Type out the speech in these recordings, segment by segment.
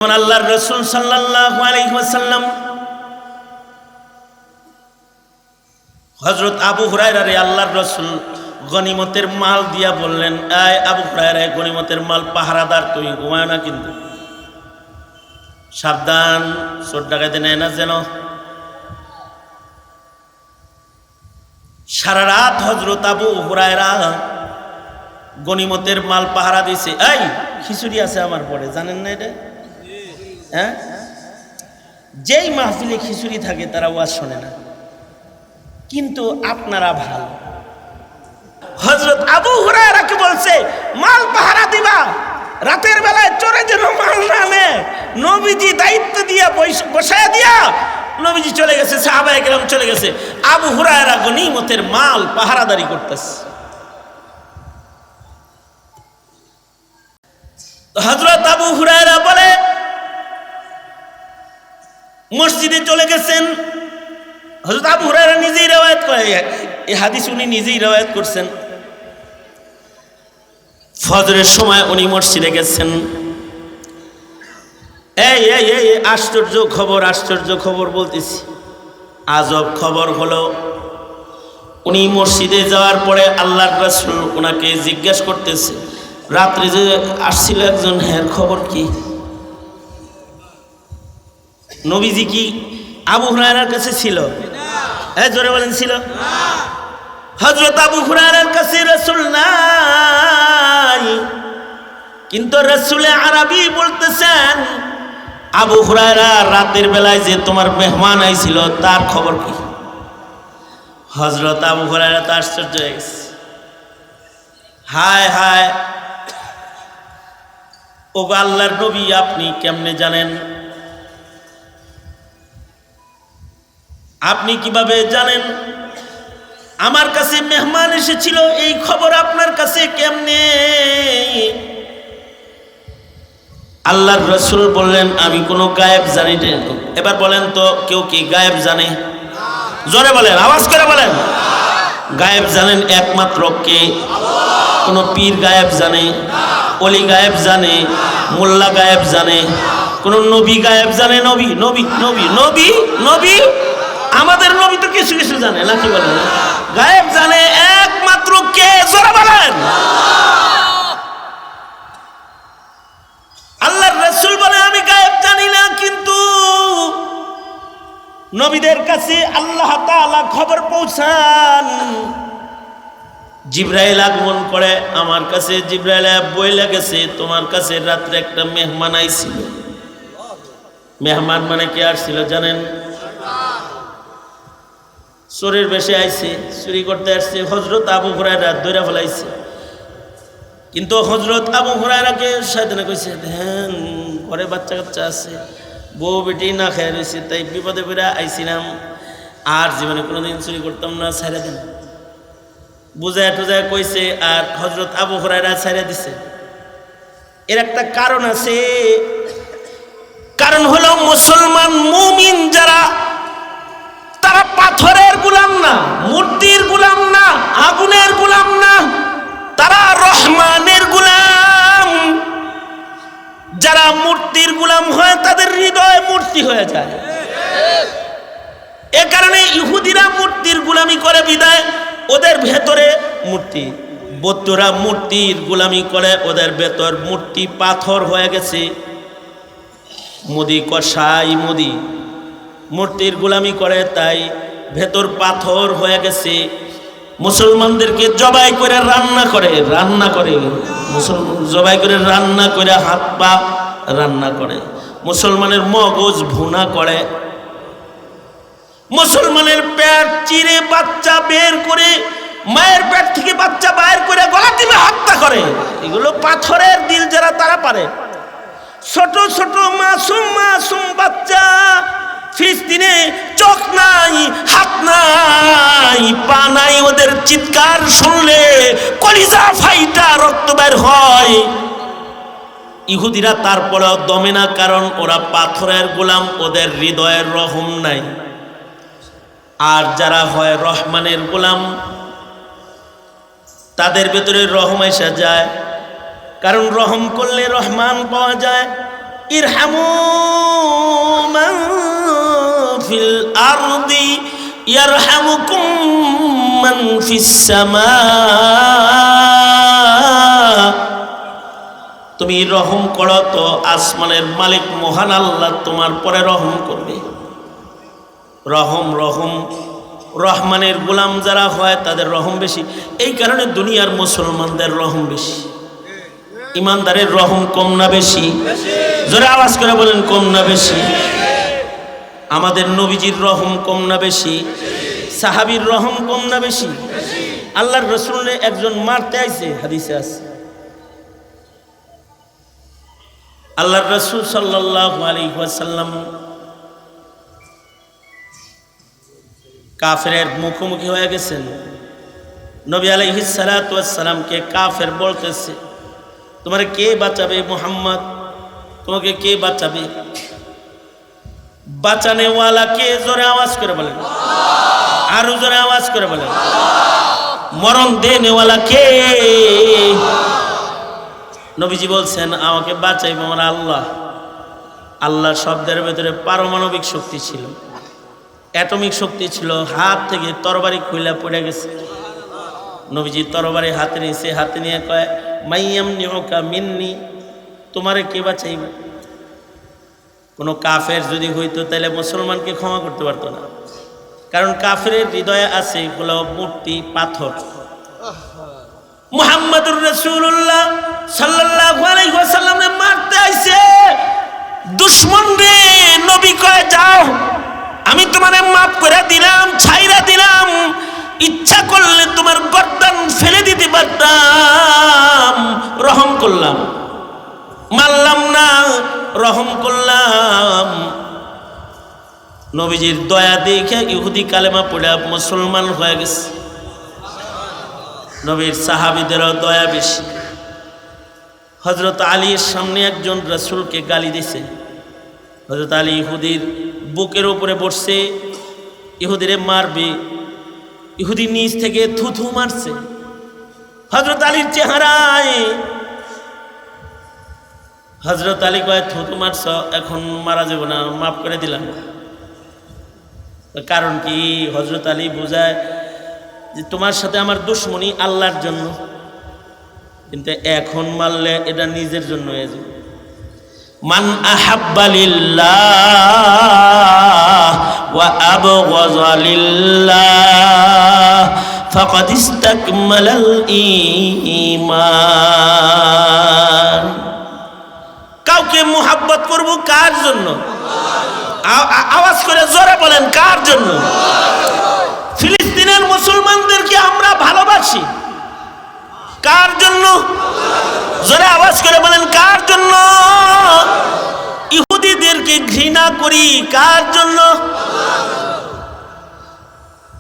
আল্লাহর রাসূল সাল্লাল্লাহু আলাইহি ওয়াসাল্লাম হযরত আবু হুরায়রা রে আল্লাহর রাসূল গনিমতের মাল দিয়া বললেন, এই আবু হুরায়রা, গনিমতের মাল পাহারাদার, তুই ঘুমায় না কিন্তু, সাবধান, চোর ডাকাতে নেয় না যেন। সারা রাত হযরত আবু হুরায়রা গনিমতের মাল পাহারা দিছে। এই খিচুড়ি আছে আমার পরে, জানেন না এটা? হ্যাঁ, যেই মাহফিলে খিচুড়ি থাকে তারা ওয়াজ শোনে না, কিন্তু আপনারা ভালো। হযরত আবু হুরায়রাকে বলছে মাল পাহারা দিবা, রাতের বেলায় চোরে যেন মাল না নেয়। নবীজি দায়িত্ব দিয়া বসায়া দিয়া নবীজি চলে গেছে, সাহাবায়ে কেরাম চলে গেছে, আবু হুরায়রা গনিমতের মাল পাহারাদারি করতেছে। হযরত আবু হুরায়রা বলে মসজিদে চলে গেছেন। হযরত আবু হুরায়রা নিজেই রওয়ায়াত করে, এই হাদিস উনি নিজেই রওয়ায়াত করছেন। ফজরের সময় উনি মসজিদে গেছেন। এই এই এই আশ্চর্য খবর, আশ্চর্য খবর বলতেছি, আজব খবর হলো, উনি মসজিদে যাওয়ার পরে আল্লাহর রাসূল ওনাকে জিজ্ঞাসা করতেছে, রাত্রে যে আসছিল একজন, হ্যাঁ খবর কি? নবীজি কি আবু হুরায়রার কাছে ছিল? হ্যাঁ, জোরে বলেন ছিল। হযরত আবু হুরায়রার কাছে রাসূল নাই, কিন্তু রাসূলে আরবি বলতেছেন, আবু হুরায়রা, রাতের বেলায় যে তোমার মেহমান আইছিল তার খবর কি? হযরত আবু হুরায়রা তো আশ্চর্য হয়ে গেছে, হায় হায়, ওগো আল্লাহর নবী, আপনি কেমনে জানেন? আপনি কিভাবে জানেন? আমার কাছে মেহমান এসেছিল, এই খবর আপনার কাছে কেমনে? আল্লাহর রাসূল বললেন, আমি কোনো গায়েব জানি না। এবার বলেন তো, কেউ কি গায়েব জানে? জোরে বলেন, আওয়াজ করে বলেন। গায়েব জানেন একমাত্র কে? কোন পীর গায়েব জানে? ওলি গায়েব জানে? মোল্লা গায়েব জানে? কোন নবী গায়েব জানে? নবী নবী নবী নবী নবী আমাদের নবী তো কিছু কিছু জানে নাকি বলেন? গায়েব জানে একমাত্র কে? জোরে বলেন। আল্লাহর রাসূল বলে, আমি গায়েব জানি না, কিন্তু নবীদের কাছে আল্লাহ তাআলা খবর পৌঁছান। জিবরাইল আগমন করে আমার কাছে, জিবরাইল বইলা গেছে, তোমার কাছে রাত্রে একটা মেহমান আইছিল। মেহমান মানে কে আসছিল জানেন? চোরের বেশে আইছে, চুরি করতে আসছে। হযরত আবু হুরায়রা ধরে ফেলাইছে, কিন্তু হযরত আবু হুরায়রাকে শয়তানে কইছে, ধ্যান ঘরে বাচ্চা কাচ্চা আছে, বউ বেটি না খেয়ে রয়েছে, তাই বিপদে পড়ে আইছিলাম, আর জীবনে কোনোদিন চুরি করতাম না, ছাইড়া দেন। বুঝায় টুজায় কইছে, আর হযরত আবু হুরায়রা ছাইড়া দিছে। এর একটা কারণ আছে, কারণ হলো মুসলমান মুমিন যারা, তারা পাথরের গোলাম না, মূর্তির গোলাম না, আগুনের গোলাম না, তারা রহমানের গোলাম। যারা মূর্তির গোলাম হয় তাদের হৃদয় মূর্তি হয়ে যায়। এ কারণে ইহুদিরা মূর্তির গোলামি করে বিদায় ওদের ভেতরে মূর্তি, বৌদ্ধরা মূর্তির গোলামি করে, ওদের ভেতর মূর্তি পাথর হয়ে গেছে। মোদি কসাই মোদি মূর্তির গোলামি করে, তাই ভেতর পাথর হয়ে গেছে। মুসলমানদেরকে জবাই করে রান্না করে, মুসলমান জবাই করে রান্না করে, হাত পা রান্না করে, মুসলমানের মগজ ভুনা করে, মুসলমানের পেট চিরে বাচ্চা বের করে, মায়ের পেট থেকে বাচ্চা বাইর করে গলা টিপে হত্যা করে। এগুলো পাথরের দিল যারা, তারা পারে। ছোট ছোট মাসুম মাসুম বাচ্চা, ফিলিস্তিনে চোখ নাই, হাত নাই, পা নাই, ওদের চিৎকার শুনলে কলিজা ফাইটা রক্ত বের হয়। ইহুদিরা তারপরেও দমে না, কারণ ওরা পাথরের গোলাম, ওদের হৃদয়ের রহম নাই। আর যারা হয় রহমানের গোলাম, তাদের ভেতরে রহম এসে যায়, কারণ রহম করলে রহমান পাওয়া যায়। ইরহামু মান ফিল আরদি ইয়ারহামুকুম মান ফিস সামা। তুমি রহম করো তো আসমানের মালিক মহান আল্লাহ তোমার পরে রহম করবে। রহম রহম রহমানের গোলাম যারা হয় তাদের রহম বেশি। এই কারণে দুনিয়ার মুসলমানদের রহম বেশি, ইমানদারের রহম কম না বেশি? জোরে আওয়াজ করে বলেন, কম না বেশি? আমাদের নবীজির রহম কম না বেশি? সাহাবীর রহম কম না বেশি? আল্লাহর রাসূলকে একজন মারতে আইছে, হাদিসে আছে। আল্লাহর রাসূল সাল্লাল্লাহু আলাইহি ওয়াসাল্লাম কাফেরের মুখোমুখি হয়ে গেছেন। নবী আলাইহিস সালাতু ওয়াস সালামকে কাফের বলতেছে, তোমারে কে বাঁচাবে মুহাম্মদ? তোমাকে কে বাঁচাবে? বাঁচানেওয়ালা কে? জোরে আওয়াজ করে বলেন, আরো জোরে আওয়াজ করে বলেন। মরণ দেনেওয়ালা কে? নবীজি বলছেন, আমাকে বাঁচাইবে আমার আল্লাহ। আল্লাহ শব্দের ভেতরে পারমাণবিক শক্তি ছিল, অ্যাটমিক শক্তি ছিল। হাত থেকে তরবারি খুইলা পড়ে গেছে। নবীজি তরবারি হাতে নিয়েছে, হাতে নিয়ে কয়, মাইয়ামনিউকা মিন্নি, তোমারে কে বাঁচাইবে? কোনো কাফের যদি হইতো তাহলে মুসলমানকে ক্ষমা করতে পারতো না, কারণ কাফেরের হৃদয়ে আছে এগুলো মূর্তি, পাথর। মুহাম্মাদুর রাসূলুল্লাহ সাল্লাল্লাহু আলাইহি ওয়াসাল্লামে মারতে আইছে দুশমন রে। নবী কয়, যাও, আমি তোমারে মাফ করে দিলাম, ছাইরা দিলাম। ইচ্ছা করলে তোমার গর্দান ফেলে দিতে পারতাম, রহম করলাম। মারলাম না, রহম করলাম। নবীজির দয়া দেখে ইহুদি কালেমা পড়ে মুসলমান হয়ে গেছে। নবীর সাহাবীদেরও দয়া বেশি। হযরত আলীর সামনে একজন রাসূলকে গালি দিছে। হযরত আলী ইহুদির বুকের উপরে বসছে, ইহুদিরে মারবে। ইহুদি নিচ থেকে থুথু মারছে হযরত আলীর চেহারায়। হযরত আলী কয়, থুথু মারছ, এখন মারা যাব না, মাফ করে দিলাম। কারণ কি? হযরত আলী বুঝায় যে তোমার সাথে আমার দুশমনি আল্লাহর জন্য, কিন্তু এখন মারলে এটা নিজের জন্য হয়ে যাবে। মান আহাব্বা লিল্লাহ ওয়া আবগাযা লিল্লাহ ফাকাদ ইসতাকমালাল ঈমান। কাউকে মুহাব্বত করব কার জন্য? আওয়াজ করে জোরে বলেন, কার জন্য? ফিলিস্তিনের মুসলমানদেরকে আমরা ভালোবাসি, কার জন্য? জোরে আওয়াজ করে বলেন, কার জন্য? ইহুদিদেরকে ঘৃণা করি, কার জন্য?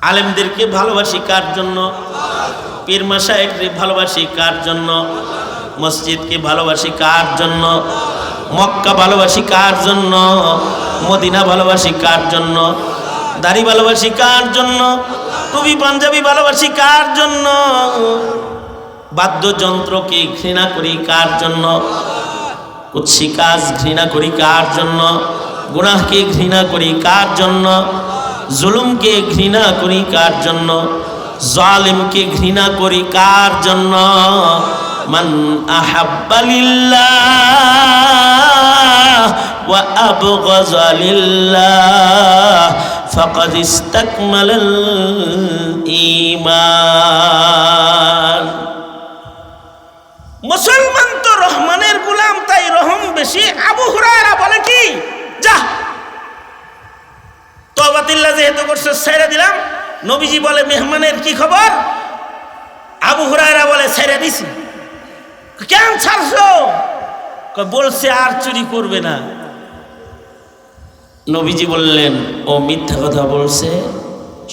আলেমদেরকে ভালোবাসি, কার জন্য? পীর মাশায়েখকে ভালোবাসি, কার জন্য? মসজিদকে ভালোবাসি, কার জন্য? মক্কা ভালোবাসি, কার জন্য? মদিনা ভালোবাসি, কার জন্য? দাড়ি ভালোবাসি, কার জন্য? টুপি পাঞ্জাবি ভালোবাসি, কার জন্য? বাদ্যযন্ত্রকে ঘৃণা করি, কার জন্য? কুৎসি কাজ ঘৃণা করি, কার জন্য? গুনাহকে ঘৃণা করি, কার জন্য? জুলুমকে ঘৃণা করি, কার জন্য? জালিমকে ঘৃণা করি, কার জন্য? মান আহাব্বা লিল্লাহ ওয়া আবগাযা লিল্লাহ ফাকাদ ইসতাকমালাল ঈমান। মুসলমান তো রহমানের গোলাম, তাই রহম বেশি। আবু হুরায়রা বলে কি, যা তওবাতিল্লাহ যেহেতু করছে ছেড়ে দিলাম। নবীজি বলে, মেহমানের কি খবর? আবু হুরায়রা বলে, ছেড়ে দিছি। কেন ছাড়ছো? বলছে আর চুরি করবে না। নবীজি বললেন, ও মিথ্যা কথা বলছে,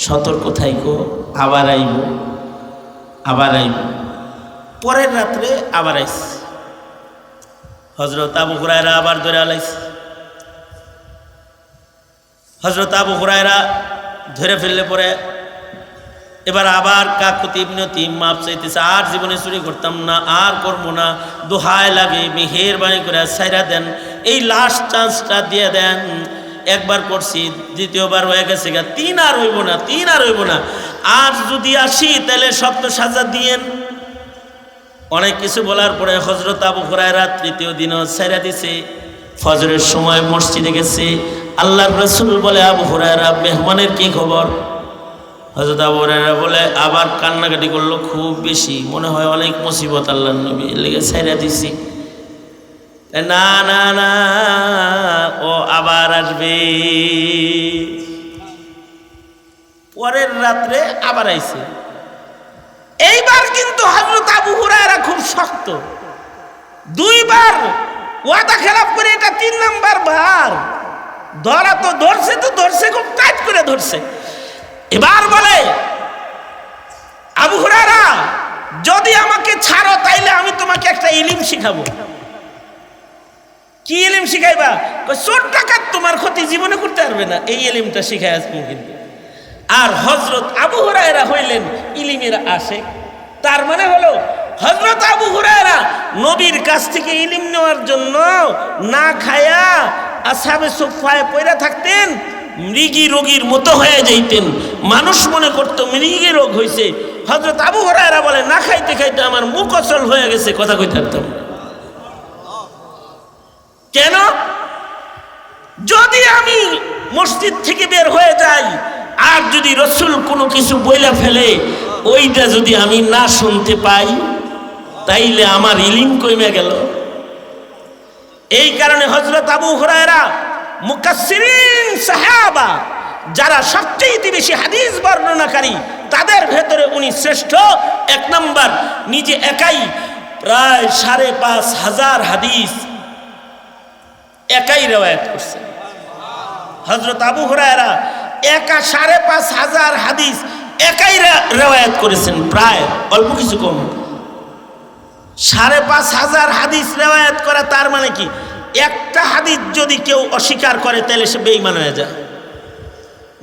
সতর্ক থাইকো, আবার আইব, আবার আইব। পরের রাত্রে আবার আইস। হযরত আবু হুরায়রা আবার ধরে আলাইছে। হযরত আবু হুরায়রা ধরে ফেললে পরে এবার আবার কাকুতি মিনতি মাপ চাইতেছে, আর জীবনে চুরি করতাম না, আর করবো না, দোহাই লাগে মেহেরবানি করে ছাইরা দেন, এই লাস্ট চান্সটা দিয়ে দেন। একবার করছি, দ্বিতীয়বার হয়ে গেছে গা, তিন আর হইব না, তিন আর হইব না, আর যদি আসি তাহলে শক্ত সাজা দিয়েন। অনেক কিছু বলার পরে হযরত আবু হুরায়রা তৃতীয় দিনও ছাইরা দিছে। ফজরের সময় মসজিদে গেছে, আল্লাহর রাসূল বলে, আবু হুরায়রা মেহমানের কি খবর? হযরত আবু হুরায়রা বলে, আবার কান্নাকাটি করলো খুব বেশি, মনে হয় অনেক মুসিবত আল্লাহর নবী লেগে ছাইরা দিছি। না না না, ও আবার আসবে। পরের রাত্রে আবার আইছে। এইবার কিন্তু হযরত আবু হুরায়রা খুব শক্ত, দুইবার ওয়াদা খেলাপ করে এটা 3 নাম্বার বার। ধরা তো ধরছে, তো ধরছে খুব টাইট করে ধরছে। এবার বলে, আবু হুরায়রা যদি আমাকে ছাড়ো তাইলে আমি তোমাকে একটা ইলম শিখাবো। কি ইলম শিখাইবা? চোর ডাকাত তোমার ক্ষতি জীবনে করতে পারবে না, এই ইলমটা শিখাই আসবো কিন্তু। আর হযরত আবু হুরায়রা হইলেন ইলমের আশিক। তার মানে হলো হযরত আবু হুরায়রা নবীর কাছ থেকে ইলম নেওয়ার জন্য না খায়া আসহাবে সুফফায় পড়ে থাকতেন, মৃগী রোগীর মতো হয়ে যাইতেন। মানুষ মনে করতো মৃগী রোগ হয়েছে। হযরত আবু হুরায়রা বলে, না খাইতে খাইতে আমার মুখ অচল হয়ে গেছে, কথা কইতে পারতাম। কেন? যদি আমি মসজিদ থেকে বের হয়ে যাই আর যদি রাসূল কোনো কিছু বইলা ফেলে, ওইটা যদি আমি না শুনতে পাই, তাইলে আমার ইলম কমে গেল। এই কারণে হযরত আবু হুরায়রা মুকাসসিরিন সাহাবা, যারা সবচেয়ে বেশি হাদিস বর্ণনাকারী, তাদের ভেতরে উনি শ্রেষ্ঠ। 1 নাম্বার, নিজে একাই প্রায় 5,500 হাদিস একাই রওয়ায়াত করছেন। হযরত আবু হুরায়রা একা 5,500 হাদিস একাই রওয়ায়াত করেছেন, প্রায় অল্প কিছু কম। 5,500 হাদিস রওয়ায়াত করা, তার মানে কি একটা হাদিস যদি কেউ অস্বীকার করে তাহলে সে বেঈমান হয়ে যায়।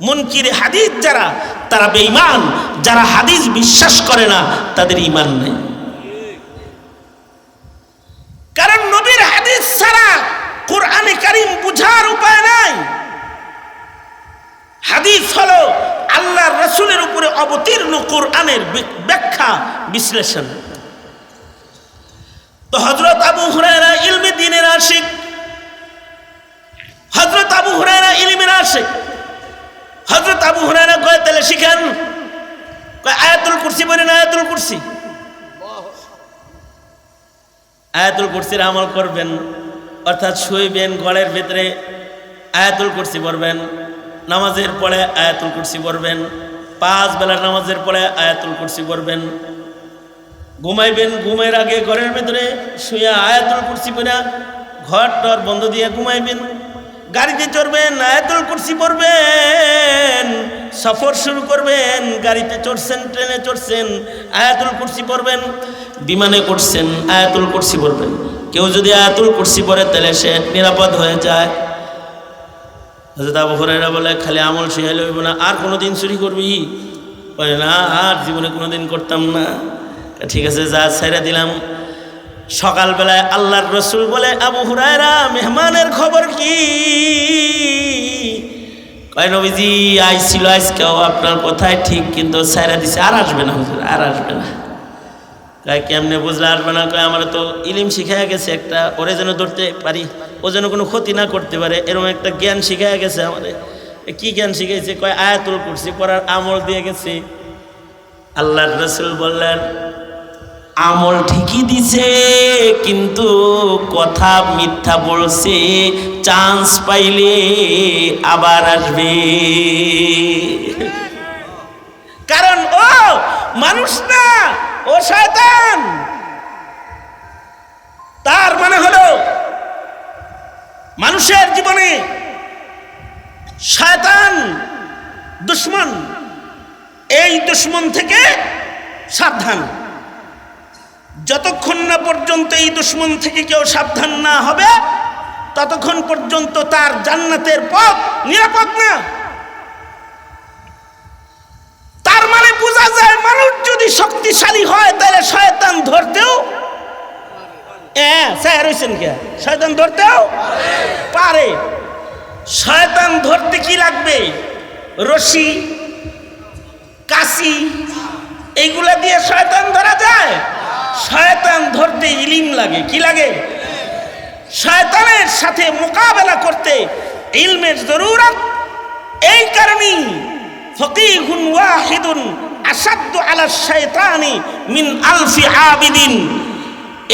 মুনকিরে হাদিস যারা, তারা বেঈমান। যারা হাদিস বিশ্বাস করে না তাদের ঈমান নেই। কারণ নবীর হাদিস ছাড়া কোরআনে কারীম বুঝার উপায় নাই। হাদিস হলো আল্লাহর রাসূলের উপরে অবতীর্ণ কোরআনের ব্যাখ্যা বিশ্লেষণ। তো হযরত আবু হুরায়রা ইলমে দ্বীনের আশিক, হযরত আবু হুরায়রা ইলমের আশিক। হযরত আবু হুরায়রা কয়, তাহলে শিখেন। কয়, আয়াতুল কুরসি বলেন, আয়াতুল কুরসি। আয়াতুল কুরসির আমল করবেন, অর্থাৎ শুইবেন, ঘরের ভিতরে আয়াতুল কুরসি পড়বেন, নামাজের পরে আয়াতুল কুরসি পড়বেন, 5 বেলার নামাজের পরে আয়াতুল কুরসি পড়বেন, ঘুমাইবেন, ঘুমের আগে ঘরের ভিতরে শুয়ে আয়াতুল কুরসি পড়া ঘর টর বন্ধ দিয়ে ঘুমাইবেন। গাড়িতে চড়বেন, আয়াতুল কুরসি পড়বেন। সফর শুরু করবেন, গাড়িতে চড়ছেন, ট্রেনে চড়ছেন, আয়াতুল কুরসি পড়বেন। বিমানে উঠছেন, আয়াতুল কুরসি পড়বেন। কেউ যদি আয়াতুল কুরসি পড়ে তাহলে সে নিরাপদ হয়ে যায়। হযরত আবু হুরায়রা বলে, খালি আমল শিখাইলে হইব না, আর কোনোদিন চুরি করবি? বলে, না, আর জীবনে কোনোদিন করতাম না। ঠিক আছে, যা, ছেড়ে দিলাম। সকালবেলায় আল্লাহর রাসূল বলে, আবু হুরায়রা মেহমানের খবর কি? কয়, নবীজি আইছিল আজকেও, আপনার কথাই ঠিক, কিন্তু ছেড়ে দিছে, আর আসবে না হুজুর, আর আসবে না। কয়, কেমনে বুঝলে আসবে না? কয়, আমার তো ইলম শিখাইয়া গেছে একটা, ওরে যেন ধরতে পারি, ও যেন কোনো ক্ষতি না করতে পারে, এরকম একটা জ্ঞান শিখাইয়া গেছে আমাদের। কি জ্ঞান শিখাইছে? কয়, আয়াতুল কুরসি পড়ার আমল দিয়ে গেছে। আল্লাহর রাসূল বললেন, আমল ঠিকই দিছে, কিন্তু কথা মিথ্যা বলছে, চান্স পাইলে আবার আসবে। কারণ ও মানুষ না, ও শয়তান। তার মানে হলো মানুষের জীবনে শয়তান দুশমন, এই দুশমন থেকে সাবধান। যতক্ষণ না পর্যন্ত এই দুশমন থেকে কেউ সাবধান না হবে, ততক্ষণ পর্যন্ত তার জান্নাতের পথ নিরাপদ না। তার মানে বোঝা যায় মানুষ যদি শক্তিশালী হয় তাহলে শয়তান ধরতেও শয়তান ধরতেও পারে। শয়তান ধরতে কি লাগবে? রশি, কাশি, এইগুলা দিয়ে শয়তান ধরা যায়? শয়তান ধরতে ইলম লাগে। কি লাগে? শয়তানের সাথে মোকাবেলা করতে ইলমের জরুরত। এই কারণেই ফকিহুন ওয়াহিদুন আসাদ্দু আলা শাইতানি মিন আলফি আবিদিন।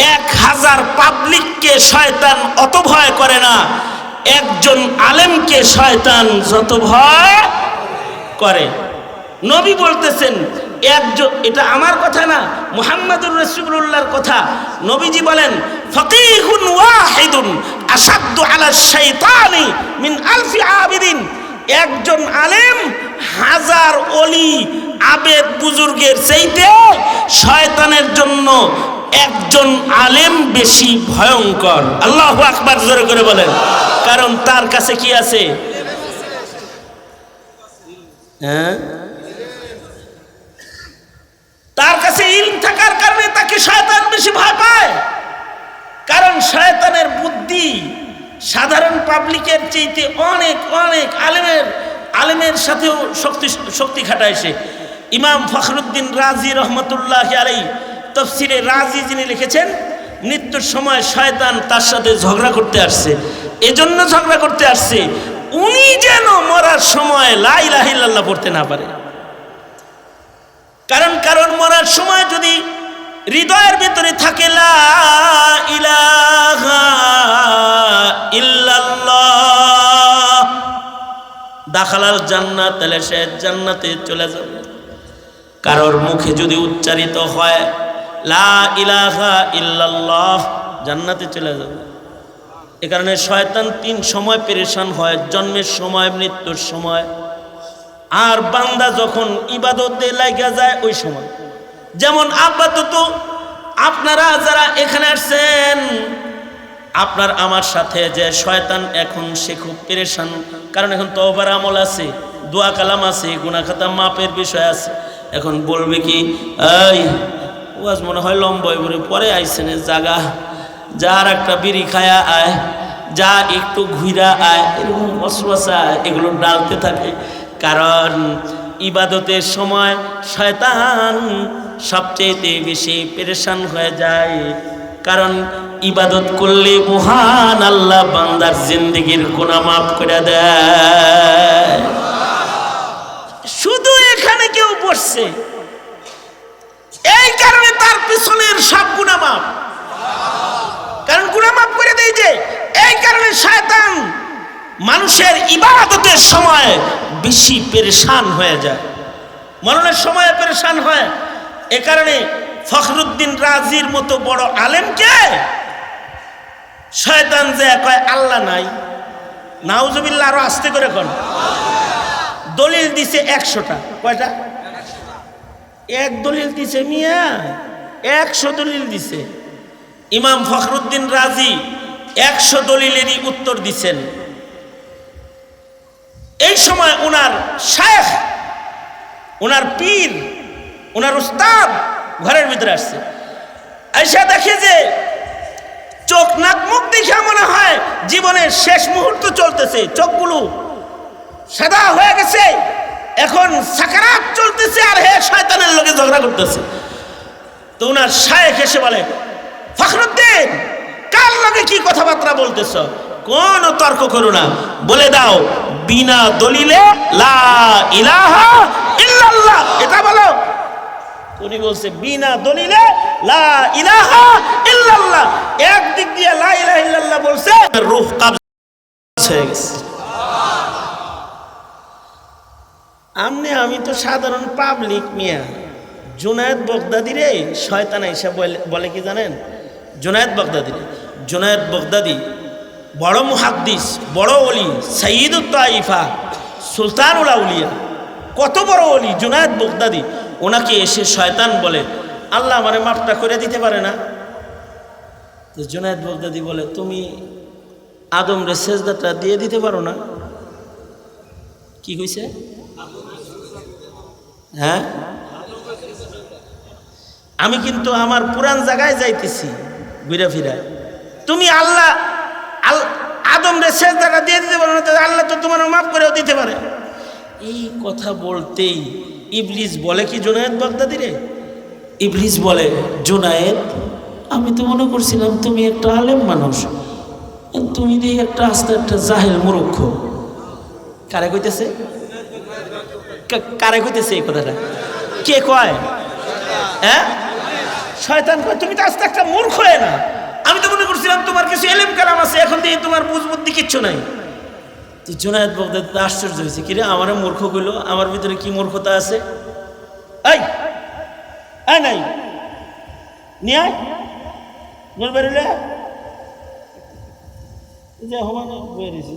1000 পাবলিককে শয়তান অত ভয় করে না একজন আলেমকে শয়তান যত ভয় করে। নবী বলতেছেন একজন, এটা আমার কথা না, মুহাম্মদুর রাসূলুল্লাহর কথা। নবীজি বলেন ফাকিহুন ওয়াহিদুন আসাদ্দু আলা শাইতানি মিন আলফি আবিদিন। একজন আলেম 1000 ওলি আবেদ বুজুর্গের চাইতে শয়তানের জন্য একজন আলেম বেশি ভয়ঙ্কর। আল্লাহু আকবার জোরে করে বলেন। কারণ তার কাছে কি আছে? হ্যাঁ, তার কাছে ইলম থাকার কারণে তাকে শয়তান বেশি ভয় পায়। কারণ শয়তানের বুদ্ধি সাধারণ পাবলিকের চাইতে অনেক অনেক আলেমের সাথেও শক্তি খাটায় সে। ইমাম ফখরুদ্দিন রাজি রহমতুল্লাহি আলাইহি তফসিরে রাজি যিনি লিখেছেন, মৃত্যুর সময় শয়তান তার সাথে ঝগড়া করতে আসছে। এজন্য ঝগড়া করতে আসছে উনি যেন মরার সময় লা ইলাহা ইল্লাল্লাহ পড়তে না পারে। কারণ মরার সময় যদি হৃদয়ের ভিতরে থাকে লা ইলাহা ইল্লাল্লাহ দাখালাল জান্নাত, তাহলে সে জান্নাতে চলে যাবে। কারোর মুখে যদি উচ্চারিত হয় লা ইলাহা ইল্লাল্লাহ, জান্নাতে চলে যাবে। এ কারণে শয়তান 3 সময় পেরেশান হয়, জন্মের সময়, মৃত্যুর সময়, আর বান্দা যখন ইবাদতে লাগা যায় ওই সময়। যেমন আপাতত আপনারা যারা এখানে আসছেন, আপনার আমার সাথে যে শয়তান এখন সে খুব পেরেশান। কারণ এখন তওবার আমল আছে, দোয়া কালাম আছে, গুনাহ খাতা মাপের বিষয় আছে। এখন বলবে কি, এই ওয়াজ মনে হয় লম্বা করে পরে আইসেন, জাগা যার একটা বিড়ি খায়া আয়, যা একটু ঘুরা আয়, এরকম অসুয়াশা এগুলো ডালতে থাকে। কারণ ইবাদতের সময় শয়তান সবচেয়ে বেশি পেরেশান হয়ে যায়। কারণ ইবাদত করলে মহান আল্লাহ বান্দার জিন্দেগির গুনাহ মাফ করে দেয়। শুধু এখানে কেউ বসছে, এই কারণে তার পিছনের সব গুনাহ মাফ, কারণ গুনাহ মাফ করে দেয় যে। এই কারণে শয়তান মানুষের ইবাদতের সময় বেশি পেরেশান হয়ে যায়, মরণের সময় পেরেশান হয়। এ কারণে ফখরুদ্দিন রাজির মতো বড় আলেমকে শয়তান যে কয় আল্লাহ নাই, নাউজুবিল্লাহ, আরো আস্তে করে কোন দলিল দিছে 100টা। কয়টা? এক দলিল দিছে মিয়া, 100 দলিল দিছে। ইমাম ফখরুদ্দিন রাজি 100 দলিলেরই উত্তর দিছেন। এই সময় ওনার শায়েখ, ওনার পীর, ওনার উস্তাদ ঘরের ভিতরে আসছে। আইসা দেখে যে চোখ নাক মুখ দেখে মনে হয় জীবনের শেষ মুহূর্ত চলতেছে, চোখগুলো সাদা হয়ে গেছে, এখন সাকারাত চলতেছে, আর হে শয়তানের লগে ঝগড়া করতেছে। তো ওনার শায়েখ এসে বলে, ফখরুদ্দিন কার লগে কি কথাবার্তা বলতেছ? কোন তর্ক করো না, বলে দাও বিনা দলিলে লা ইলাহা ইল্লাল্লাহ এটা বলো। উনি বলছে বিনা দলিলে লা ইলাহা ইল্লাল্লাহ। একদিক দিয়ে লা ইলাহা ইল্লাল্লাহ বলছে, রূহ কবজ হয়ে গেছে। আমি তো সাধারণ পাবলিক মিয়া। জুনায়েদ বাগদাদি রে শয়তান এসে বলে কি জানেন? জুনায়েদ বাগদাদি বড় মুহাদ্দিস, বড় ওলি, সাইয়্যিদুত তাইফা, সুলতানুল আউলিয়া, কত বড় ওলি জুনায়েদ বাগদাদি। ওনাকে এসে শয়তান বলে আল্লাহ আমারে মাফটা করে দিতে পারে না? তো জুনায়েদ বাগদাদি বলে, তুমি আদম রে সেজদাটা দিয়ে দিতে পারো না? কি হইছে? হ্যাঁ, আমি কিন্তু আমার পুরান জায়গায় যাইতেছি ঘুরে ফিরা। তুমি আল্লাহ আদম রে সেজদাটা দিয়ে দিতে পারো না, আল্লাহ তো তোমার মাফ করেও দিতে পারে। এই কথা বলতেই ইবলিস বলে কি জুনায়েদ বাগদাদি রে, ইবলিস বলে, জুনায়েদ আমি তো মনে করছিলাম তুমি একটা আলেম মানুষ, তুমি দিয়ে একটা আস্তে একটা জাহেল মূর্খ। কারে কইতেছে, কারে কইতেছে এই কথাটা? কে কয়? হ্যাঁ, শয়তান কয় তুমি তো আস্তে একটা মূর্খ হয়ে না, আমি তো মনে করছিলাম তোমার কিছু এলেম কালাম আছে, এখন দিয়ে তোমার বুঝ বুদ্ধি কিচ্ছু নাই। তো জুনায়েদ বাগদাদি আশ্চর্য হয়েছে, কিরে আমারে মূর্খ কইলো, আমার ভিতরে কি মূর্খতা আছে? এই নাই নিয়ে নোর বেরোলে যে হোমা বয়ে দিয়েছি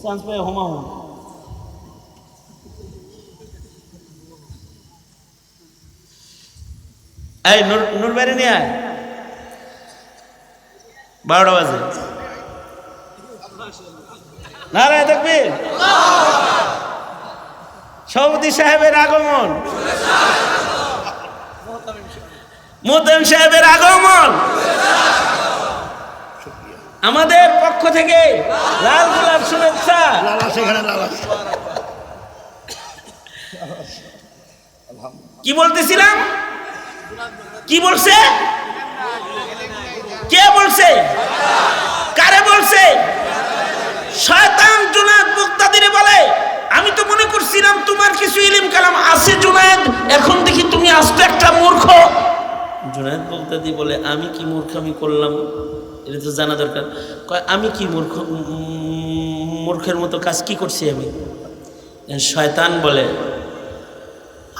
চান্স পাই হোমা হোম। এই নোর বেড়ে নিয়ে আয়, 12টা বাজে। নারায়ে তাকবীর। সভাপতি সাহেবের আগমন, মুহতামিম সাহেবের আগমন, আমাদের পক্ষ থেকে লাল গোলাপ শুভেচ্ছা। কি বলতেছিলাম? কি বলছে? কে বলছে? কারে বলছে? শয়তান জুনায়েদ বাগদাদিরে বলে, আমি তো মনে করছিলাম তোমার কিছু ইলম কালাম আছে জুনায়েদ, এখন দেখি তুমি আস্ত একটা মূর্খ। জুনায়েদ বাগদাদি বলে, আমি কি মূর্খামি করলাম এটা তো জানা দরকার। আমি কি মূর্খের মতো কাজ কি করছি আমি? শয়তান বলে,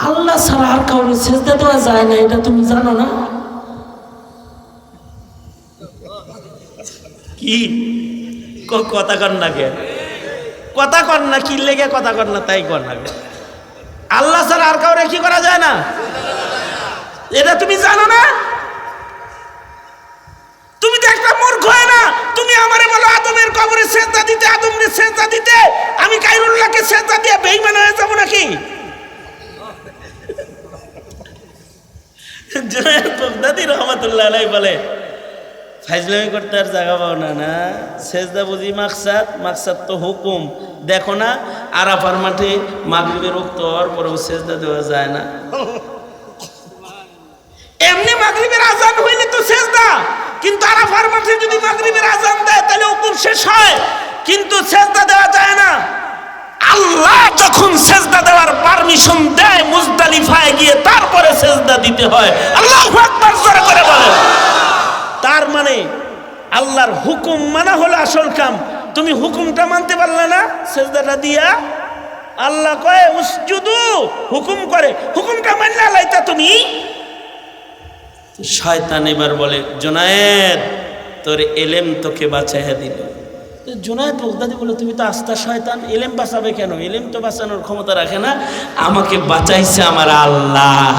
আল্লাহ ছাড়া আর কাউকে সেজদা দেওয়া যায় না, এটা তুমি জানো না? কি কথা কর না, কে কথা কর না, কি লেগে কথা কর না, তাই কর না। আল্লাহ ছাড়া আর কাউরে কি করা যায় না, এটা তুমি জানো না? তুমি তো একটা মূর্খ হয় না, তুমি আমারে বলো আদমের কবরে সেজদা দিতে, আদমরে সেজদা দিতে, আমি কাইরুল্লাহকে সেজদা দিয়ে বেঈমান হয়ে যাব নাকি? জুনায়েদ বাগদাদি রাহমাতুল্লাহ আলাইহি বলে, ফাইজলামি করতে আর জায়গা পাও না, না সেজদা বুঝি মাকসাদ, মাকসাদ তো হুকুম। দেখো না আরাফার মাঠে মাগরিবের ওয়াক্ত হওয়ার পরেও সেজদা দেওয়া যায় না। এমনি মাগরিবের আজান হইলে তো সেজদা, কিন্তু আরাফার মাঠে যদি মাগরিবের আজান দেয় তাহলে ওকুফ শেষ হয়, কিন্তু সেজদা দেওয়া যায় না। আল্লাহ যখন সেজদা দেওয়ার পারমিশন দেয় মুজদালিফায় গিয়ে, তারপরে সেজদা দিতে হয়। আল্লাহু আকবার জোরে করে বলেন। তার মানে আল্লাহর হুকুম মানা হলো আসল কাম। তুমি হুকুমটা মানতে পারলে না, সেজদাটা দিয়া আল্লাহ কয় উসজুদু, হুকুম করে, হুকুমটা মানলে লাইতা তুমি। শয়তান এবার বলে, জুনায়েদ তোর এলেম তোকে বাঁচাইয়া দিল। জুনায়েদ বাগদাদি বলে, তুমি তো আস্তা শয়তান, এলেম বাঁচাবে কেন? এলেম তো বাঁচানোর ক্ষমতা রাখে না, আমাকে বাঁচাইছে আমার আল্লাহ।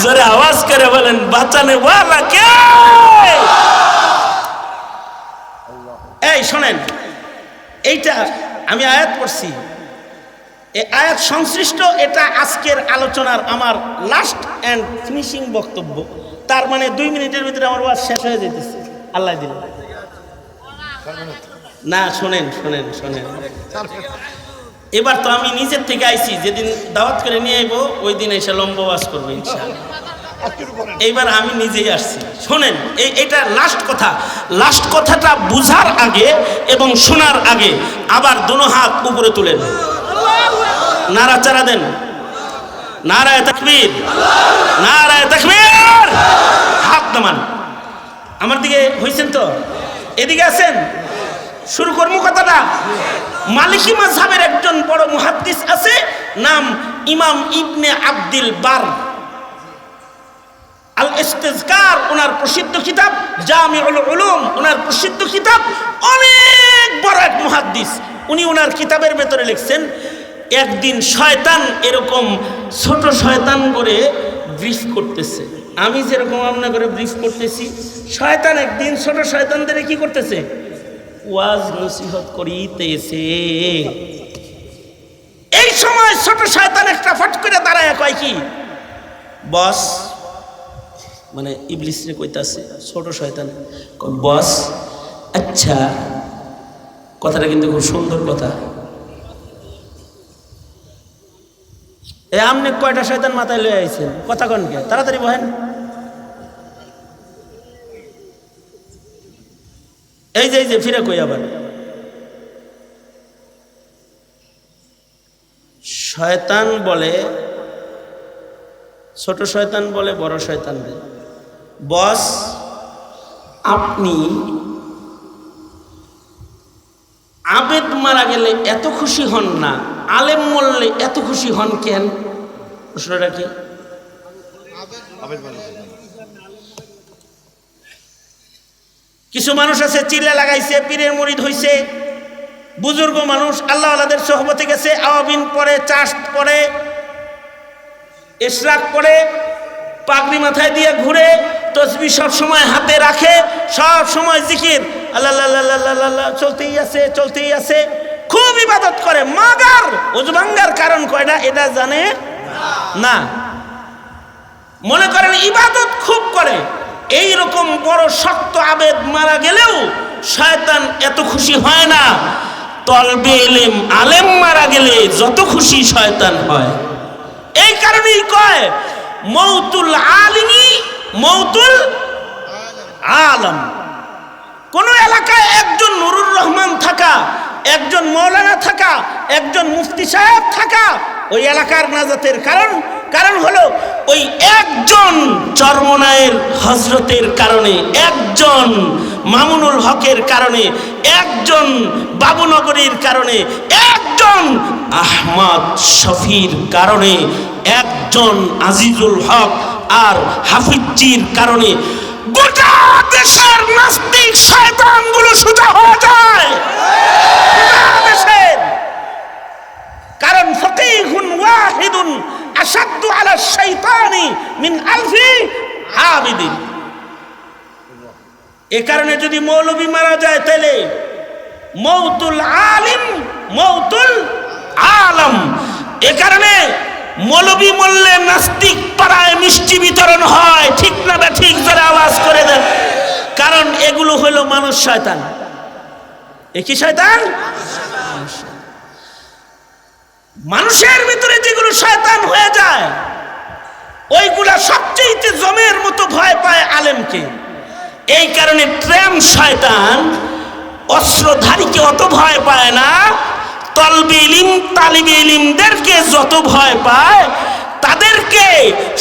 জোরে আওয়াজ করে বলেন, বাঁচানে ওয়ালা কে? এই শোনেন, এইটা আমি আয়াত পড়ছি, এই আয়াত সংশ্লিষ্ট, এটা আজকের আলোচনার আমার লাস্ট অ্যান্ড ফিনিশিং বক্তব্য। তার মানে 2 মিনিটের ভিতরে আমার ওয়াজ শেষ হয়ে যেতেছে, আল্লাহ দিল না। শোনেন শোনেন শোনেন, এবার তো আমি নিজের থেকে আইছি, যেদিন দাওয়াত করে নিয়ে আইবো ওই দিন এসে লম্বা ওয়াজ করবো ইনশাআল্লাহ। এইবার আমি নিজেই আসছি। শোনেন, এইটা লাস্ট কথা। লাস্ট কথাটা বুঝার আগে এবং শোনার আগে আবার দুনো হাত উপরে তুলেন, নাড়াচাড়া দেন, নারায়ে তাকবীর, নারায়ে তাকবীর। হাত নামান, আমার দিকে হইছেন তো? এদিকে আছেন? শুরু করবো কথাটা। মালিকি মাযহাবের একজন বড় মুহাদ্দিস আছে, নাম ইমাম ইবনে আব্দুল বার আল ইস্তিযকার, ওনার প্রসিদ্ধ কিতাব জামিউল উলুম, ওনার প্রসিদ্ধ কিতাব, অনেক বড় এক মুহাদ্দিস। উনি ওনার কিতাবের ভেতরে লিখছেন, একদিন শয়তান এরকম ছোট শয়তান করে ব্রিফ করতেছে, আমি যেরকম আমনা করে ব্রিফ করতেছি, শয়তান একদিন ছোট শয়তানদের কি করতেছে? ওয়াজ নসিহত করিতেছে। এই সময় ছোট শয়তান একটা ফট করে দাঁড়ায় কয় কি, বস মানে ইবলিস রে কইতাছে ছোট শয়তান, বস আচ্ছা, কথাটা কিন্তু খুব সুন্দর কথা, এ আপনি কয়টা শয়তান মাথায় লয়ে আইছেন, কথা কনকে তাড়াতাড়ি বহেন। এই যে ফিরে কই আবার, শয়তান বলে, ছোট শয়তান বলে বড় শয়তান বলে, বস আপনি আবেদ মারা গেলে এত খুশি হন না, আলেম মরলে এত খুশি হন কেন? প্রশ্নটা কি? কিছু মানুষ আছে চিল্লা লাগাইছে, পীরের মুরিদ হইছে, বুজুর্গ মানুষ আল্লাহ আল্লাহদের সোহবতে গেছে, আওয়াবিন পড়ে, চাষ পড়ে, ইশরাক পড়ে, পাগড়ি মাথায় দিয়ে ঘুরে, তসবিহ সব সময় হাতে রাখে, সব সময় জিকির আল্লাহ আল্লাহ চলতেই আছে, খুব ইবাদত করে, মাগার উজবাঙ্গার কারণ কয়টা এটা জানে না। মনে করেন ইবাদত খুব করে, এই রকম বড় শক্ত আবেদ মারা গেলেও শয়তান এত খুশি হয় না। তলবে ইলম আলেম মারা গেলে যত খুশি শয়তান হয়। এই কারণেই কয় মৌতুল আলিমি মৌতুল আলম। কোন এলাকায় একজন নুরুর রহমান থাকা, একজন মৌলানা থাকা, একজন মুফতি সাহেব থাকা ওই এলাকার নাজাতের কারণ হলো ওই একজন চরমনায়ের হযরতের কারণে, একজন মামুনুল হকের কারণে, একজন বাবুনগরীর কারণে, একজন আহমদ শফির কারণে, একজন আজিজুল হক আর হাফিজির কারণে গোটা দেশের নাস্তিক শয়তানগুলো সোজা হয়ে যায়। কারণ ফকিহুন ওয়াহিদুন আশাদ্দু আলা শাইতানি মিন আলফি আবিদিন। এ কারণে যদি মৌলবী মারা যায় তাহলে মৌতুল আলিম মৌতুল আলম। এ কারণে মৌলবী মরলে নাস্তিক পাড়ায় মিষ্টি বিতরণ হয়, ঠিক না বা ঠিক যারা আওয়াজ করে দেন। কারণ এগুলো হলো মানুষ শয়তান। এ কি শয়তান? মানুষের ভিতরে যেগুলো শয়তান হয়ে যায় ওইগুলা সবচেয়ে জমের মতো ভয় পায় আলেমকে। এই কারণে ট্রেন শয়তান অস্ত্রধারীকে অত ভয় পায় না, তলবে ইলম তালিবে ইলমদেরকে যত ভয় পায়, তাদেরকে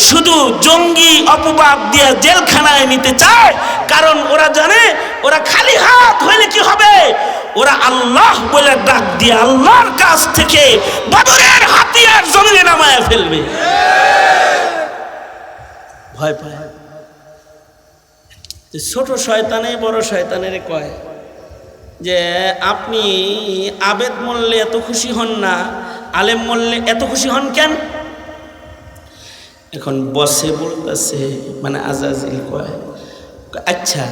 শুধু জঙ্গি অপবাদ দিয়ে জেলখানায় নিতে চায়। কারণ ওরা জানে ওরা খালি হাত হইলে কি হবে, ওরা আল্লাহ বলে ডাক দিয়ে আল্লাহর কাছ থেকে বদরের হাতিয়ার জমিনে নামায় ফেলবে, ভয় পায়। ছোট শয়তানে বড় শয়তানের কয় যে আপনি আবেদ মরলে এত খুশি হন না, আলেম মরলে এত খুশি হন কেন? এখন বসে বলতেছে, মানে আজাজিল কয় আচ্ছা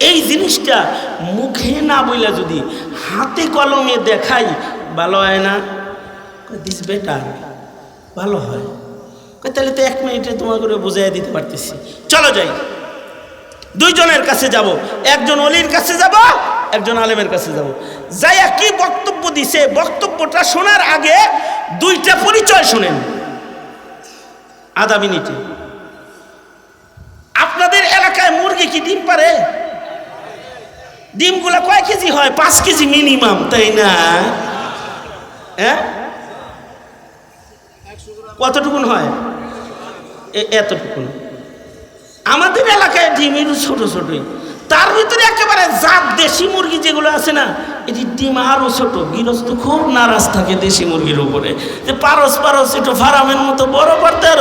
এই জিনিসটা মুখে না বইলা যদি হাতে কলমে দেখাই ভালো হয় না? দিস বেটার, ভালো হয়। তাহলে তো 1 মিনিটে তোমার করে বুঝাই দিতে পারতেছি, চলো যাই। দুইজনের কাছে যাব, একজন অলির কাছে যাব, একজন আলেমের কাছে যাব। যাইয়া কি বক্তব্য দিছে বক্তব্যটা শোনার আগে 2টা পরিচয় শুনেন আধা মিনিটে। আপনাদের এলাকায় মুরগি কি ডিম পারে? ডিমগুলা কয় কেজি হয়? 5 কেজি মিনিমাম, তাই না? হ্যাঁ, কতটুকুন হয়? এতটুকুন। আমাদের এলাকায় ডিম একটু ছোট ছোটই, তার ভিতরে একেবারে জাত দেশি মুরগি যেগুলো আছে না, এটি ডিম আরো ছোট। গৃহস্থ খুব নারাজ থাকে দেশি মুরগির উপরে, যে পারস একটু ফার্মের মতো বড় করতে, আর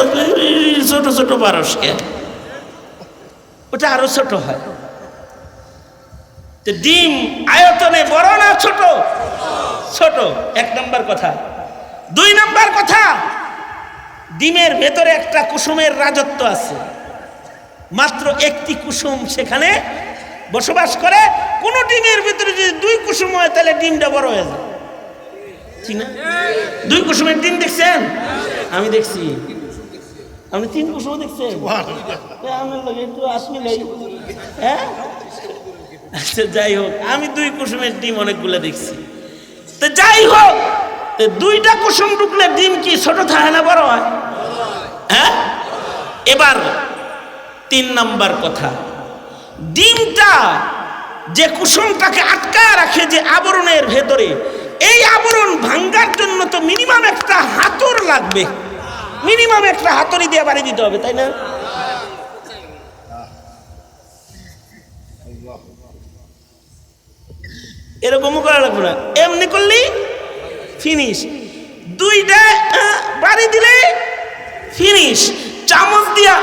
ছোট ছোট পারসকে ওটা আরো ছোট হয়। ডিম আয়তনে বড় না ছোট? ছোট। 1 নম্বর কথা। 2 নম্বর কথা, ডিমের ভেতরে একটা কুসুমের রাজত্ব আছে। মাত্র 1টি কুসুম সেখানে বসবাস করে। কোন ডিমের ভিতরে যদি 2 কুসুম হয় তাহলে ডিমটা বড় হয়ে যায়, ঠিক না? 2 কুসুমের ডিম দেখছেন? আমি দেখছি। আপনি 3 কুসুম দেখছেন? আমার লোক একটু আসমিল, হ্যাঁ আচ্ছা যাই হোক, আমি 2 কুসুমের ডিম অনেকগুলো দেখছি। তো যাই হোক, 2টা কুসুম ঢুকলে ডিম কি ছোট থাকে না বড় হয়? হ্যাঁ। এবার 3 নাম্বার কথা, ডিমটা যে কুসুমটাকে আটকায় রাখে যে আবরণের ভেতরে, এই আবরণ ভাঙ্গার জন্য তো মিনিমাম একটা হাতুর লাগবে, মিনিমাম একটা হাতুড়ি দিয়ে বাড়ি দিতে হবে, তাই না? এরকমও করা লাগবে না, এমনি করলেই ফিনিশ। 2টা বাড়ি দিলে ফিনিশ, চামচ দিয়া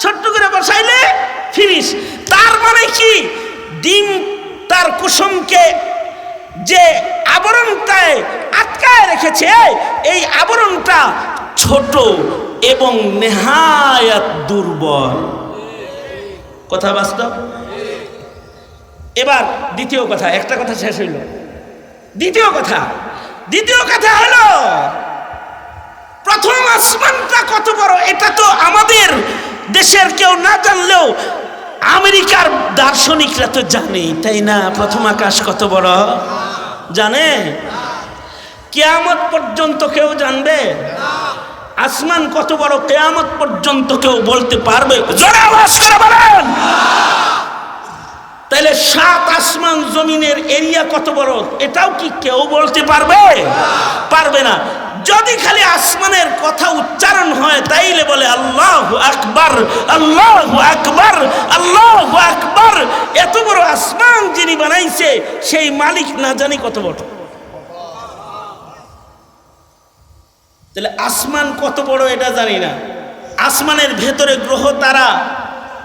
ছোট্ট করে বসাইলে ফিনিশ। তার মানে কি, ডিম তার কুসুমকে যে আবরণটায় আটকায় রেখেছে, এই আবরণটা ছোট এবং নেহায়াত দুর্বল। কথা বাস্তব। এবার দ্বিতীয় কথা, একটা কথা শেষ হইল, দ্বিতীয় কথা হলো প্রথম আসমানটা কত বড়, এটা তো আমাদের দেশের কেউ না জানলেও আমেরিকার দার্শনিকরা তো জানে, তাই না? প্রথম আকাশ কত বড় জানে? কিয়ামত পর্যন্ত কেউ জানবে? আসমান কত বড় কিয়ামত পর্যন্ত কেউ বলতে পারবে? জোরে আওয়াজ করে বলেন। তাহলে 7 আসমান জমিনের এরিয়া কত বড়, এটাও কি কেউ বলতে পারবে? পারবে না। যদি খালি আসমানের কথা উচ্চারণ হয় তাইলে বলে আল্লাহু আকবার, আল্লাহু আকবার, আল্লাহু আকবার। এত বড় আসমান যিনি বানাইছে সেই মালিক না জানি কত বড়। তাহলে আসমান কত বড় এটা জানি না, আসমানের ভেতরে গ্রহ তারা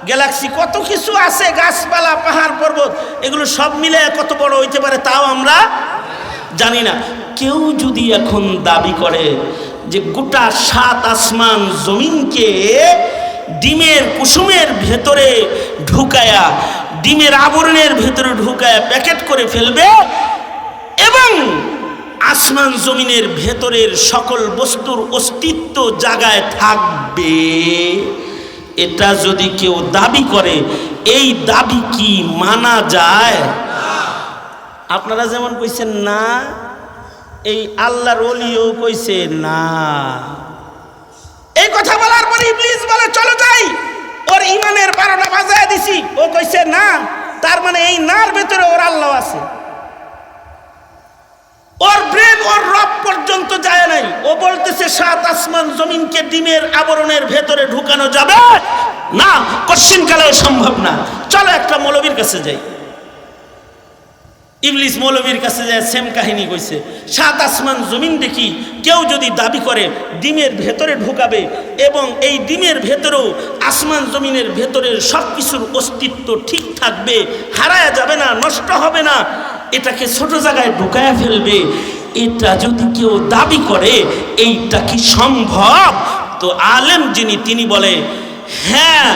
গ্যালাক্সি কত কিছু আছে, গাছপালা পাহাড় পর্বত, এগুলো সব মিলে কত বড় হইতে পারে তাও আমরা জানি না। কেউ যদি এখন দাবি করে যে গোটা 7 আসমান জমিনকে ডিমের কুসুমের ভেতরে ঢুকায়া, ডিমের আবরণের ভেতরে ঢুকায়া প্যাকেট করে ফেলবে এবং আসমান জমিনের ভেতরের সকল বস্তুর অস্তিত্ব জায়গায় থাকবে, এটা যদি কেউ দাবি করে, এই দাবি কি মানা যায়? আপনারা যেমন কইছেন না, এই আল্লাহর ওলিও কইছে না। এই কথা বলার পরে ইবলিস বলে চলো যাই, ওর ইমানের 12টা বাজায় দিছি, ও কইছে না। তার মানে এই নার ভেতরে ওর আল্লাহ আছে, ওর ব্রেন ওর রব পর্যন্ত যায় নাই। ও বলতেছে 7 আসমান জমিনকে ডিমের আবরণের ভেতরে ঢুকানো যাবে না, কশ্চিনকালেও সম্ভব না। চলো একটা মৌলবীর কাছে যাই। ইবলিস মৌলবীর কাছে যায়, সেম কাহিনী কইছে। 7 আসমান জমিন দেখি কেউ যদি দাবি করে ডিমের ভেতরে ঢুকাবে এবং এই ডিমের ভেতরেও আসমান জমিনের ভেতরের সব কিছুর অস্তিত্ব ঠিক থাকবে, হারায়া যাবে না, নষ্ট হবে না, এটাকে ছোট জায়গায় ঢুকায়া ফেলবে, এটা যদি কেউ দাবি করে এইটা কি সম্ভব? তো আলেম যিনি তিনি বলে হ্যাঁ,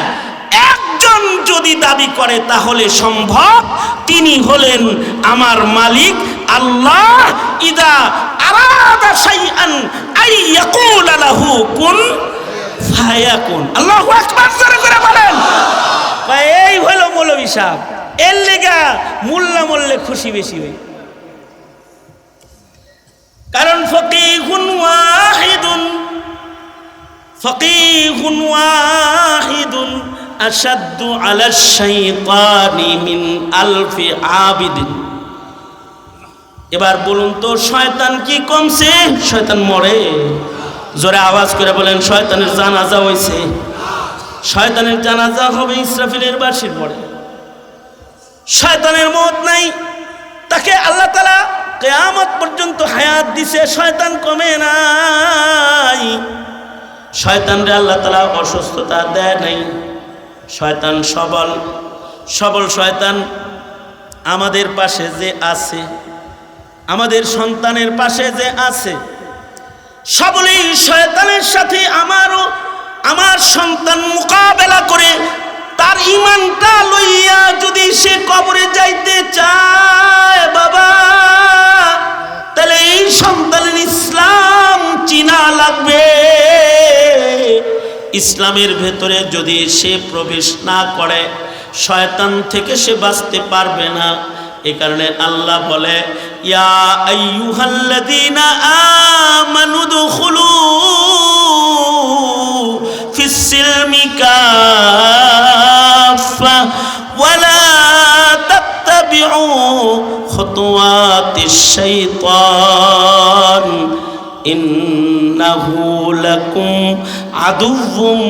একজন যদি দাবি করে তাহলে সম্ভব, তিনি হলেন আমার মালিক আল্লাহ। ইদা আরাদা শাইআন আই ইয়াকুল লাহু কুন ফায়াকুন। আল্লাহু আকবার জোরে করে বলেন। এই হলো মৌলভী সাহেব, এর লেগা মোল্লা মোল্লে খুশি বেশি হই, কারণ ফকিহুন ওয়াহিদুন আশাদ্দু আলা শাইতানি মিন আলফি আবিদিন। এবার বলুন তো, শয়তান কি কমছে? শয়তান মরে। জোরে আওয়াজ করে বলেন, শয়তানের জানাজা হয়েছে। শয়তানের জানাজা হবে ইসরাফিলের বাঁশির পরে। শয়তানের মওত নাই, তাকে আল্লাহ তাআলা কিয়ামত পর্যন্ত হায়াত দিছে, শয়তান কমে নাই। শয়তানরে আল্লাহ তাআলা অসুস্থতা দেয় নাই, শয়তান সবল শয়তান আমাদের পাশে যে আছে, আমাদের সন্তানের পাশে যে আছে, সবলেই শয়তানের সাথে আমার সন্তান মোকাবেলা করে তার ঈমানটা লইয়া যদি সে কবরে যাইতে চায় বাবা, তাহলে এই সন্তানের ইসলাম চিনা লাগবে। ইসলামের ভেতরে যদি সে প্রবেশ না করে শয়তান থেকে সে বাঁচতে পারবে না। এই কারণে আল্লাহ বলে ইয়া আইয়ুহাল্লাযীনা আমানু দুখুলু ফিস সিলমি কাফা ওয়ালা তাত্তাবিউ খুতুওয়াতিশ শাইতান ইন্নাহু লাকুম আদুউম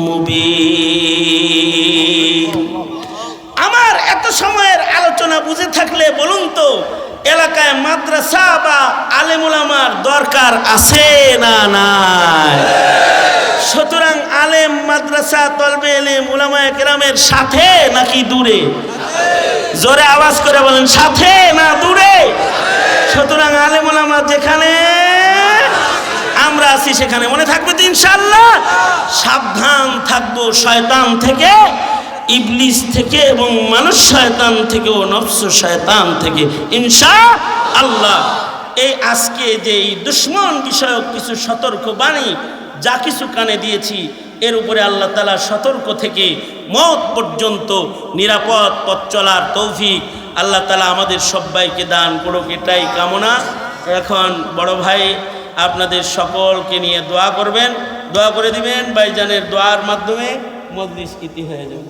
মুবিন। আমার এত সময়ের আলোচনা বুঝে থাকলে বলুন তো এলাকায় মাদ্রাসা বা আলেম উলামার দরকার আছে না নাই? সুতরাং আলেম মাদ্রাসা তলবে ইলম উলামায়ে কেরামের সাথে নাকি দূরে? জোরে আওয়াজ করে বলেন, সাথে না দূরে? সুতরাং আলেম উলামা যেখানে আমরা আছি সেখানে মনে থাকবে তো ইনশাআল্লাহ। সাবধান থাকবো শয়তান থেকে, ইবলিস থেকে এবং মানুষ শয়তান থেকে ও নফস শয়তান থেকে ইনশাআল্লাহ। এই আজকে যে এই দুশ্মন বিষয়ক কিছু সতর্ক বাণী যা কিছু কানে দিয়েছি এর উপরে আল্লাহ তাআলা সতর্ক থেকে মওত পর্যন্ত নিরাপদ পথ চলার তৌফিক আল্লাহ তাআলা আমাদের সবাইকে দান করুক, এটাই কামনা। এখন বড় ভাই আপনাদের সকলকে নিয়ে দোয়া করবেন, দোয়া করে দিবেন। ভাইজানের দোয়ার মাধ্যমে মজলিস ইতি হয়ে যাবে।